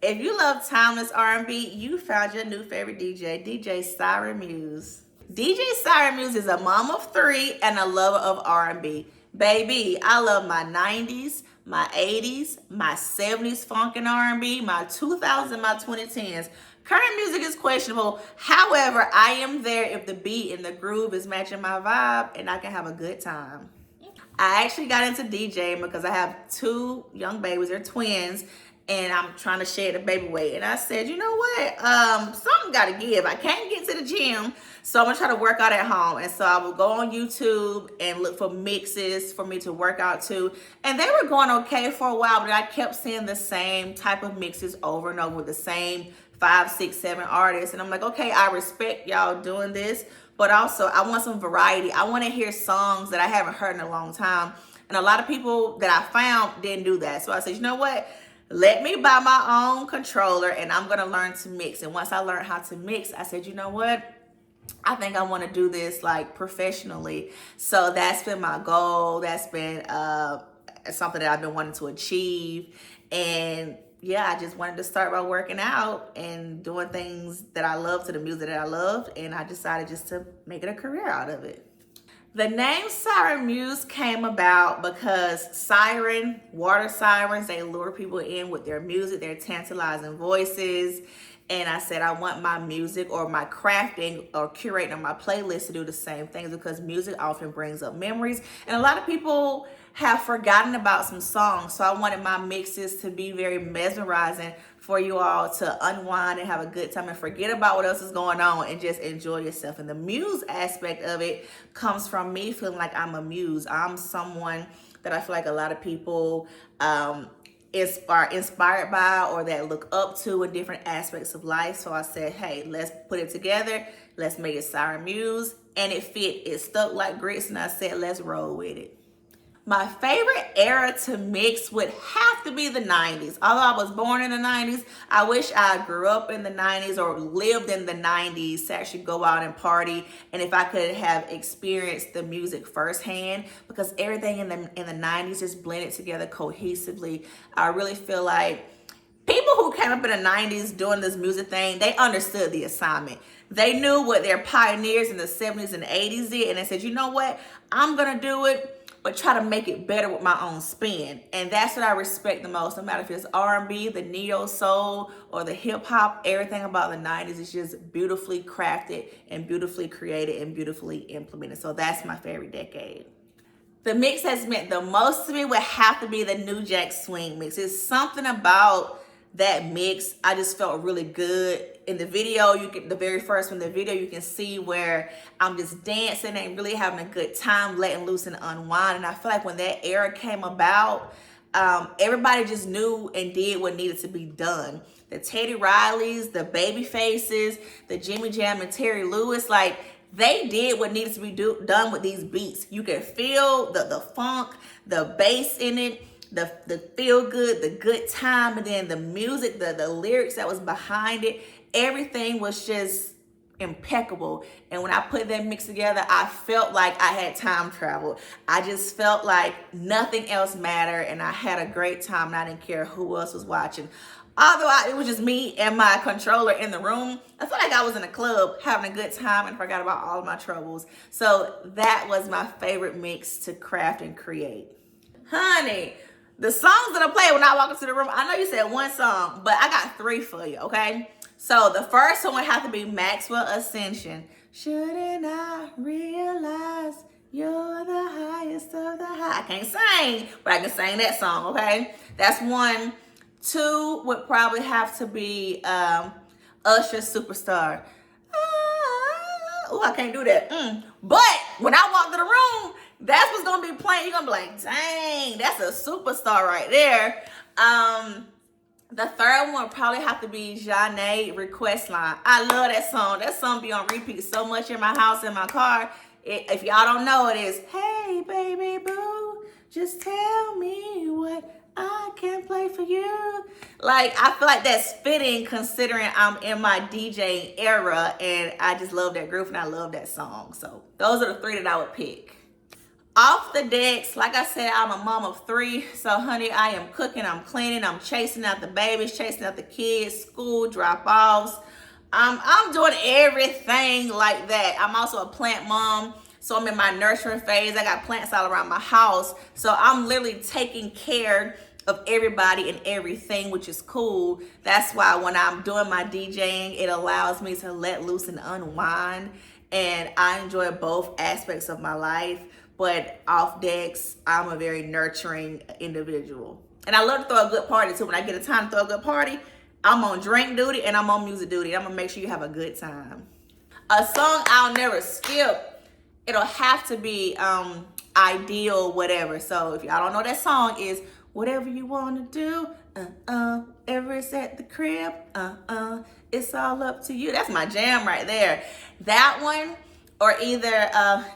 If you love timeless R&B, you found your new favorite DJ, DJ Siren Muse. DJ Siren Muse is a mom of three and a lover of R&B. Baby, I love my 90s, my 80s, my 70s funk and R&B, my 2000s and my 2010s. Current music is questionable. However, I am there if the beat and the groove is matching my vibe and I can have a good time. I actually got into DJing because I have two young babies, they're twins, and I'm trying to share the baby weight. And I said, you know what? Something gotta give. I can't get to the gym, so I'm gonna try to work out at home. And so I will go on YouTube and look for mixes for me to work out to. And they were going okay for a while, but I kept seeing the same type of mixes over and over with the same 5, 6, 7 artists. And I'm like, okay, I respect y'all doing this, but also I want some variety. I want to hear songs that I haven't heard in a long time. And a lot of people that I found didn't do that. So I said, you know what? Let me buy my own controller and I'm going to learn to mix. And once I learned how to mix, I said, you know what? I think I want to do this like professionally. So that's been my goal. That's been something that I've been wanting to achieve. And yeah, I just wanted to start by working out and doing things that I love to the music that I loved. And I decided just to make it a career out of it. The name Siren Muse came about because siren, water sirens, they lure people in with their music, their tantalizing voices. And I said, I want my music or my crafting or curating on my playlist to do the same things because music often brings up memories. And a lot of people have forgotten about some songs. So I wanted my mixes to be very mesmerizing for you all to unwind and have a good time and forget about what else is going on and just enjoy yourself. And the muse aspect of it comes from me feeling like I'm a muse. I'm someone that I feel like a lot of people are inspired by or that look up to in different aspects of life. So I said, hey, let's put it together. Let's make it Siren Muse. And it fit. It stuck like grits. And I said, let's roll with it. My favorite era to mix would have to be the 90s. Although I was born in the 90s, I wish I grew up in the 90s or lived in the 90s to actually go out and party. And if I could have experienced the music firsthand, because everything in the 90s just blended together cohesively. I really feel like people who came up in the 90s doing this music thing, they understood the assignment. They knew what their pioneers in the 70s and 80s did, and they said, you know what, I'm gonna do it, but try to make it better with my own spin. And that's what I respect the most. No matter if it's R&B, the neo soul, or the hip hop, everything about the 90s is just beautifully crafted and beautifully created and beautifully implemented. So that's my favorite decade. The mix that's meant the most to me would have to be the New Jack Swing mix. It's something about that mix. I just felt really good. In the video, the very first one, the video, you can see where I'm just dancing and really having a good time, letting loose and unwind. And I feel like when that era came about, everybody just knew and did what needed to be done. The Teddy Rileys, the Baby Faces, the Jimmy Jam and Terry Lewis, like they did what needed to be done with these beats. You can feel the funk, the bass in it, the feel good, the good time, and then the music, the lyrics that was behind it. Everything was just impeccable. And when I put that mix together, I felt like I had time travel. I just felt like nothing else mattered, and I had a great time, and I didn't care who else was watching. Although it was just me and my controller in the room, I felt like I was in a club having a good time and forgot about all of my troubles. So that was my favorite mix to craft and create. Honey, the songs that I play when I walk into the room, I know you said one song, but I got 3 for you, okay? So the first one would have to be Maxwell Ascension. Shouldn't I realize you're the highest of the high? I can't sing, but I can sing that song, okay? That's 1. 2 would probably have to be Usher's Superstar. Oh, I can't do that. But when I walk to the room, that's what's gonna be playing. You're gonna be like, dang, that's a superstar right there. The third one would probably have to be Janae Request Line. I love that song. That song be on repeat so much in my house, in my car. If y'all don't know, it is, hey, baby boo, just tell me what I can play for you. Like, I feel like that's fitting considering I'm in my DJ era, and I just love that groove and I love that song. So those are the 3 that I would pick. Off the decks, like I said, I'm a mom of 3. So, honey, I am cooking, I'm cleaning, I'm chasing out the babies, chasing out the kids, school drop-offs. I'm doing everything like that. I'm also a plant mom. So I'm in my nurturing phase. I got plants all around my house. So I'm literally taking care of everybody and everything, which is cool. That's why when I'm doing my DJing, it allows me to let loose and unwind. And I enjoy both aspects of my life. But off decks, I'm a very nurturing individual. And I love to throw a good party too. When I get a time to throw a good party, I'm on drink duty and I'm on music duty. I'm gonna make sure you have a good time. A song I'll never skip, it'll have to be Ideal Whatever. So if y'all don't know, that song is Whatever You Wanna Do, ever it's at the crib, it's all up to you. That's my jam right there. That one, or either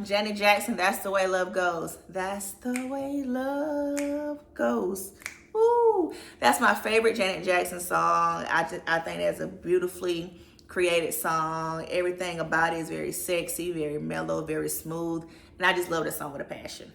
Janet Jackson, That's the Way Love Goes. That's the way love goes. Ooh, that's my favorite Janet Jackson song. I think that's a beautifully created song. Everything about it is very sexy, very mellow, very smooth. And I just love that song with a passion.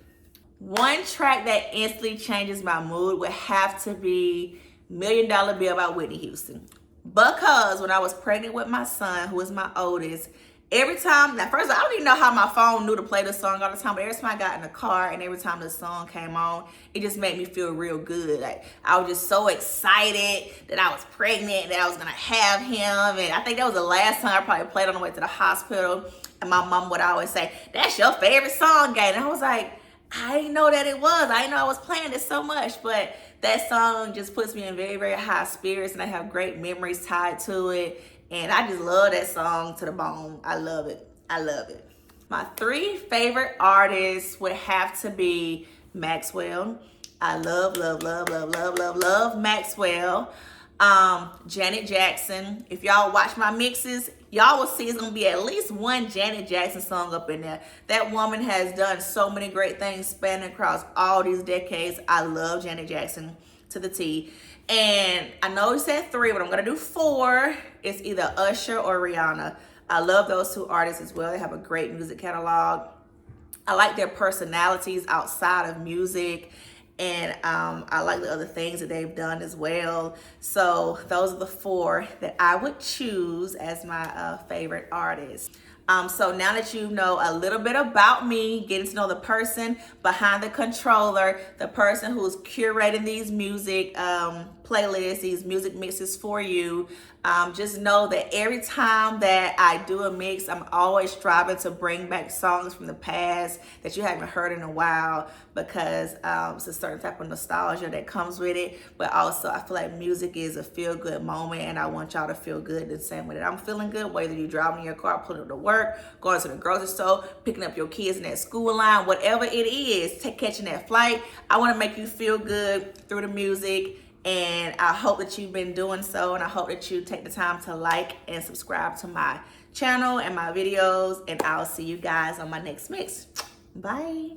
One track that instantly changes my mood would have to be $1 Million Bill by Whitney Houston. Because when I was pregnant with my son, who is my oldest, every time, now first I don't even know how my phone knew to play the song all the time, but every time I got in the car and every time the song came on, it just made me feel real good. Like I was just so excited that I was pregnant, that I was gonna have him. And I think that was the last time I probably played on the way to the hospital. And my mom would always say, "That's your favorite song, Gay." And I was like, I didn't know that it was. I didn't know I was playing it so much, but that song just puts me in very, very high spirits and I have great memories tied to it. And I just love that song to the bone. I love it. I love it. My 3 favorite artists would have to be Maxwell. I love Maxwell. Janet Jackson. If y'all watch my mixes, y'all will see it's gonna be at least one Janet Jackson song up in there. That woman has done so many great things spanning across all these decades. I love Janet Jackson to the T. And I know we said 3, but I'm gonna do 4. It's either Usher or Rihanna. I love those 2 artists as well. They have a great music catalog. I like their personalities outside of music. And I like the other things that they've done as well. So those are the 4 that I would choose as my favorite artists. So now that you know a little bit about me, getting to know the person behind the controller, the person who's curating these music playlists, these music mixes for you, just know that every time that I do a mix, I'm always striving to bring back songs from the past that you haven't heard in a while, because it's a certain type of nostalgia that comes with it. But also I feel like music is a feel-good moment, and I want y'all to feel good the same way that I'm feeling good, whether you're driving in your car, pulling up to work, going to the grocery store, picking up your kids in that school line, whatever it is, catching that flight. I want to make you feel good through the music. And I hope that you've been doing so, and I hope that you take the time to like and subscribe to my channel and my videos, and I'll see you guys on my next mix. Bye.